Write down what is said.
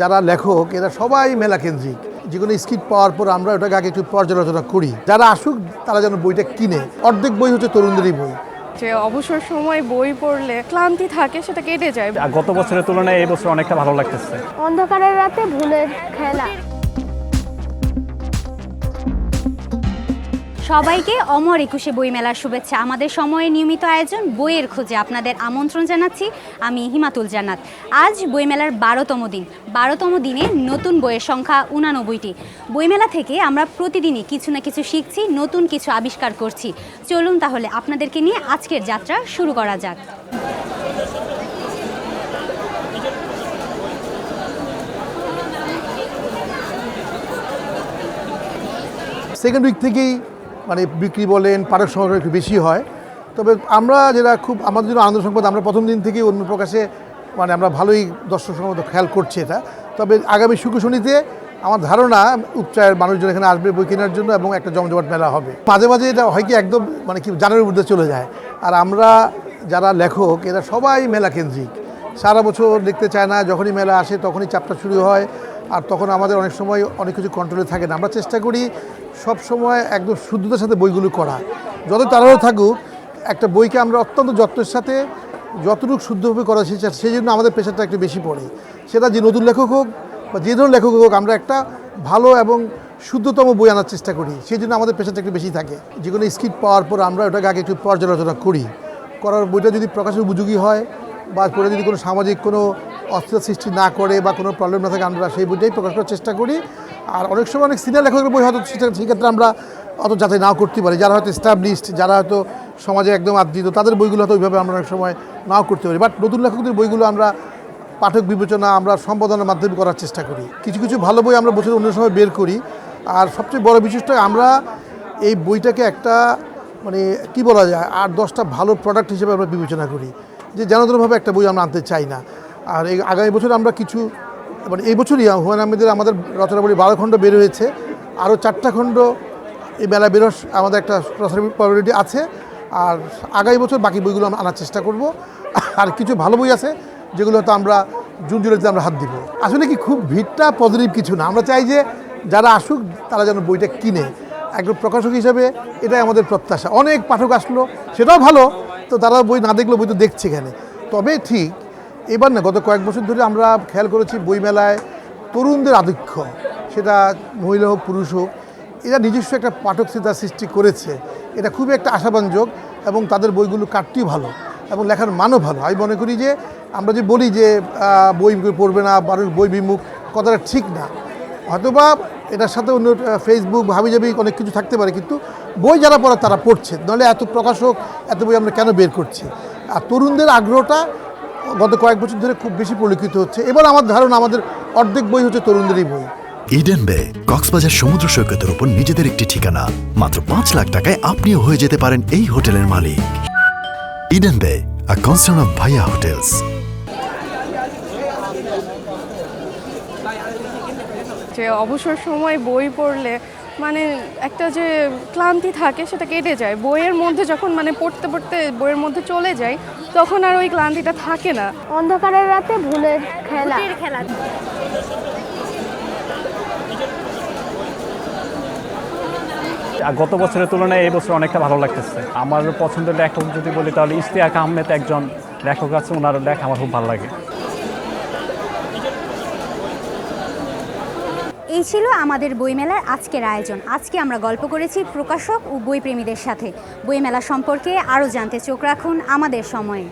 যারা লেখক এরা সবাই মেলা কেন্দ্রিক। যে কোনো স্কিট পাওয়ার পর আমরা ওটাকে আগে একটু পর্যালোচনা করি, যারা আসুক তারা যেন বইটা কিনে। অর্ধেক বই হচ্ছে তরুণদেরই বই। যে অবসর সময় বই পড়লে ক্লান্তি থাকে সেটা কেটে যায়। গত বছরের তুলনায় এই বছর অনেকটা ভালো লাগতেছে। অন্ধকারের রাতে ভুলের খেলা। সবাইকে অমর 21শে বইমেলার শুভেচ্ছা। আমাদের সময়ের নিয়মিত আয়োজন বইয়ের খোঁজে আপনাদের আমন্ত্রণ জানাচ্ছি আমি হিমাতুল জান্নাত। আজ বইমেলার 12তম দিন। 12তম দিনে নতুন বইয়ের সংখ্যা 89টি। বইমেলা থেকে আমরা প্রতিদিনই কিছু না কিছু শিখছি, নতুন কিছু আবিষ্কার করছি। চলুন তাহলে আপনাদেরকে নিয়ে আজকের যাত্রা শুরু করা যাক। সেকেন্ড উইক থেকেই মানে বিক্রি বলেন পাঠক সংখ্যা একটু বেশি হয়। তবে আমরা যেটা খুব আমাদের জন্য আনন্দ সংবাদ, আমরা প্রথম দিন থেকেই অন্য প্রকাশে মানে আমরা ভালোই দর্শক সংখ্যা খেয়াল করছি এটা। তবে আগামী শুক্র শনিতে আমার ধারণা উপচায়ের মানুষজন এখানে আসবে বই কেনার জন্য এবং একটা জমজমাট মেলা হবে। মাঝে মাঝে এটা হয় কি একদম মানে কি জানুয়ারির মধ্যে চলে যায়। আর আমরা যারা লেখক এরা সবাই মেলা কেন্দ্রিক, সারা বছর লিখতে চায় না, যখনই মেলা আসে তখনই চাপটা শুরু হয়। আর তখন আমাদের অনেক সময় অনেক কিছু কন্ট্রোলে থাকে না। আমরা চেষ্টা করি সব সময় একদম শুদ্ধতার সাথে বইগুলো করা, যত তাড়াতাড়ি থাকুক একটা বইকে আমরা অত্যন্ত যত্নের সাথে যতটুকু শুদ্ধভাবে করা সেই জন্য আমাদের প্রেশারটা একটু বেশি পড়ে। সেটা যে নতুন লেখক হোক বা যে ধরনের লেখক হোক, আমরা একটা ভালো এবং শুদ্ধতম বই আনার চেষ্টা করি, সেই জন্য আমাদের প্রেশারটা একটু বেশি থাকে। যে কোনো স্কিট পাওয়ার পর আমরা ওটাকে আগে একটু পর্যালোচনা করার বইটা যদি প্রকাশের উপযোগী হয় বা পরে যদি কোনো সামাজিক কোনো অস্থিরতা সৃষ্টি না করে বা কোনো প্রবলেম না থাকে, আমরা সেই বইটাই প্রকাশ করার চেষ্টা করি। আর অনেক সময় অনেক সিনিয়র লেখকের বই হয়তো সেক্ষেত্রে আমরা অত যাচাই নাও করতে পারি, যারা হয়তো এস্টাবলিশড, যারা হয়তো সমাজে একদম আদৃত, তাদের বইগুলো হয়তো ওইভাবে আমরা অনেক সময় নাও করতে পারি। বাট নতুন লেখকদের বইগুলো আমরা পাঠক বিবেচনা আমরা সম্পাদনার মাধ্যমে করার চেষ্টা করি। কিছু কিছু ভালো বই আমরা বছরের অন্য সময় বের করি। আর সবচেয়ে বড় বিশেষটা আমরা এই বইটাকে একটা মানে কি বলা যায় 8-10টা ভালো প্রোডাক্ট হিসেবে আমরা বিবেচনা করি, যে যেনতনভাবে একটা বই আমরা আনতে চাই না। আর এই আগামী বছর আমরা কিছু মানে এই বছরই হুমায়ুন আহমেদের আমাদের রচনাবলী 12 খণ্ড বের হয়েছে, আরও 4টা খণ্ড এই মেলা বেরোস আমাদের একটা প্রবলিটি আছে। আর আগামী বছর বাকি বইগুলো আমরা আনার চেষ্টা করব। আর কিছু ভালো বই আছে যেগুলো হয়তো আমরা জুন জুলাইতে আমরা হাত দিব। আসলে কি খুব ভিড়টা পজিটিভ কিছু না, আমরা চাই যে যারা আসুক তারা যেন বইটা কিনে। একজন প্রকাশক হিসেবে এটাই আমাদের প্রত্যাশা। অনেক পাঠক আসলো সেটাও ভালো, তো তারা বই না দেখলেও বই তো দেখছে এখানে। তবে ঠিক এবার না, গত কয়েক বছর ধরে আমরা খেয়াল করেছি বইমেলায় তরুণদের আধিক্য, সেটা মহিলা হোক পুরুষ হোক, এরা নিজস্ব একটা পাঠক শ্রোতার সৃষ্টি করেছে। এটা খুবই একটা আশাব্যঞ্জক এবং তাদের বইগুলো কাটতেও ভালো এবং লেখার মানও ভালো। আমি মনে করি যে আমরা যে বলি যে বই পড়বে না, মানুষ বই বিমুখ, কথাটা ঠিক না। হয়তোবা এটার সাথে অন্য ফেসবুক হাবিজাবি অনেক কিছু থাকতে পারে, কিন্তু বই যারা পড়ে তারা পড়ছে, নাহলে এত প্রকাশক এত বই আমরা কেন বের করছি? আর তরুণদের আগ্রহটা গত কয়েক বছর ধরে খুব বেশি পরিলক্ষিত হচ্ছে। এবার আমার ধারণা আমাদের অর্ধেক বই হচ্ছে তরুণদেরই বই। ইডেন বে কক্সবাজার সমুদ্র সৈকতের উপর নিজেদের একটি ঠিকানা। মাত্র 5 লাখ টাকায় আপনিও হয়ে যেতে পারেন এই হোটেলের মালিক। ইডেন বে, আ কনসার্ন অফ ভাইয়া হোটেলস। যে অবসর সময় বই পড়লে মানে একটা যে ক্লান্তি থাকে সেটা কেটে যায়। বইয়ের মধ্যে যখন মানে পড়তে পড়তে বইয়ের মধ্যে চলে যায় তখন আর ওই ক্লান্তিটা থাকে না। অন্ধকারের রাতে ভুলের খেলা। গত বছরের তুলনায় এই বছর অনেকটা ভালো লাগতেছে। আমার পছন্দের লেখক যদি বলি তাহলে ইশতিয়াক আহমেদ একজন লেখক আছে, ওনার লেখা আমার খুব ভালো লাগে। এই ছিল আমাদের বইমেলার আজকের আয়োজন। আজকে আমরা গল্প করেছি প্রকাশক ও বইপ্রেমীদের সাথে। বইমেলা সম্পর্কে আরও জানতে চোখ রাখুন আমাদের সময়ে।